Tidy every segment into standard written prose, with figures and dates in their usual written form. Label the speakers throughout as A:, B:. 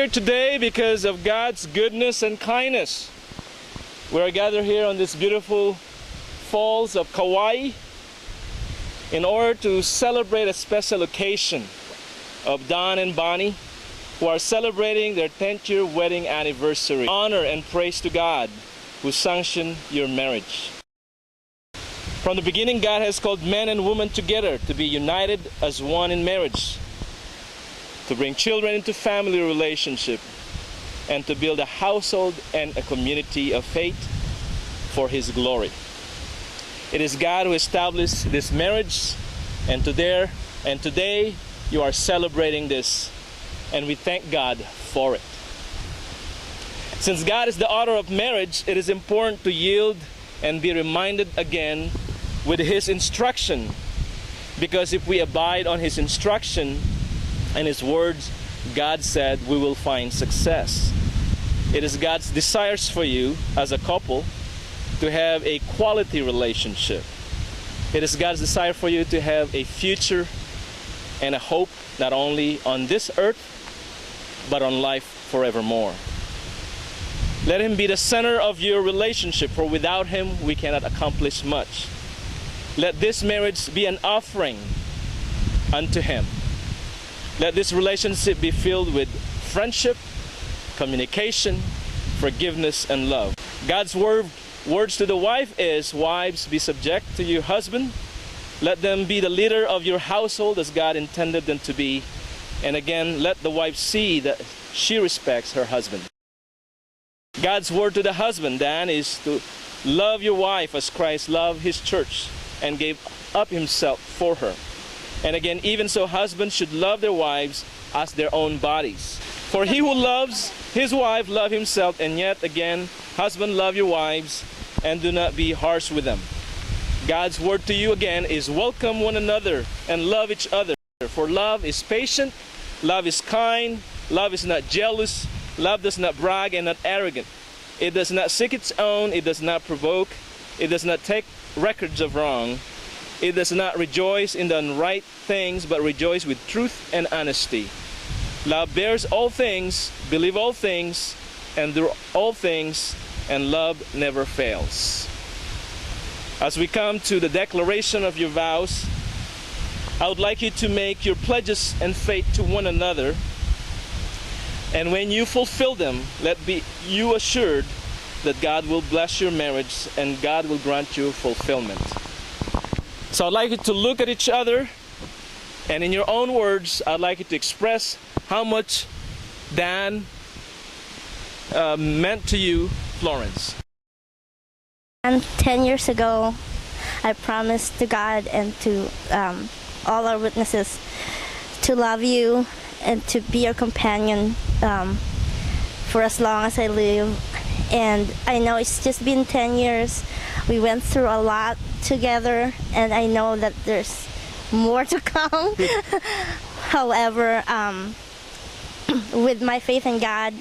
A: here today because of God's goodness and kindness. We are gathered here on this beautiful falls of Kauai in order to celebrate a special occasion of Don and Bonnie, who are celebrating their 10th year wedding anniversary. Honor and praise to God who sanctioned your marriage. From the beginning, God has called men and women together to be united as one in marriage, to bring children into family relationship, and to build a household and a community of faith for His glory. It is God who established this marriage, and today you are celebrating this, and we thank God for it. Since God is the author of marriage, it is important to yield and be reminded again with His instruction, because if we abide on His instruction and His words, God said we will find success. It is God's desires for you as a couple to have a quality relationship. It is God's desire for you to have a future and a hope not only on this earth but on life forevermore. Let Him be the center of your relationship, for without Him we cannot accomplish much. Let this marriage be an offering unto Him. Let this relationship be filled with friendship, communication, forgiveness, and love. God's words to the wife is, wives, be subject to your husband. Let them be the leader of your household as God intended them to be. And again, let the wife see that she respects her husband. God's word to the husband, Dan, is to love your wife as Christ loved His church and gave up Himself for her. And again, even so, husbands should love their wives as their own bodies. For he who loves his wife loves himself. And yet again, husband, love your wives and do not be harsh with them. God's word to you again is welcome one another and love each other. For love is patient, love is kind, love is not jealous, love does not brag and not arrogant. It does not seek its own, it does not provoke, it does not take records of wrong. It does not rejoice in the unright things, but rejoice with truth and honesty. Love bears all things, believes all things, endure all things, and love never fails. As we come to the declaration of your vows, I would like you to make your pledges and faith to one another. And when you fulfill them, let be you assured that God will bless your marriage and God will grant you fulfillment. So I'd like you to look at each other, and in your own words, I'd like you to express how much Dan meant to you, Florence.
B: And 10 years ago, I promised to God and to all our witnesses to love you and to be your companion for as long as I live. And I know it's just been 10 years. We went through a lot together, and I know that there's more to come. However, with my faith in God,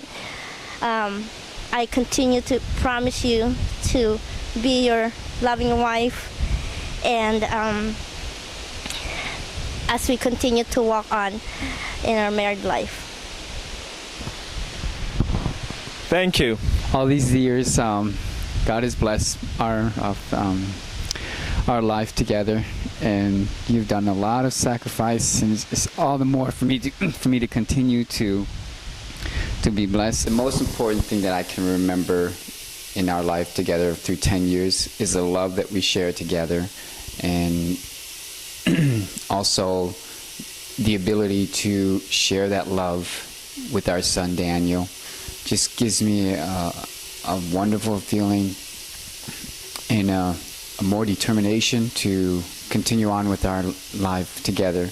B: I continue to promise you to be your loving wife, and as we continue to walk on in our married life.
A: Thank you.
C: All these years, God has blessed our life together, and you've done a lot of sacrifice, and it's all the more for me to continue to be blessed. The most important thing that I can remember in our life together through 10 years is the love that we share together, and also the ability to share that love with our son Daniel. Just gives me a wonderful feeling and a more determination to continue on with our life together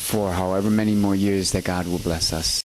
C: for however many more years that God will bless us.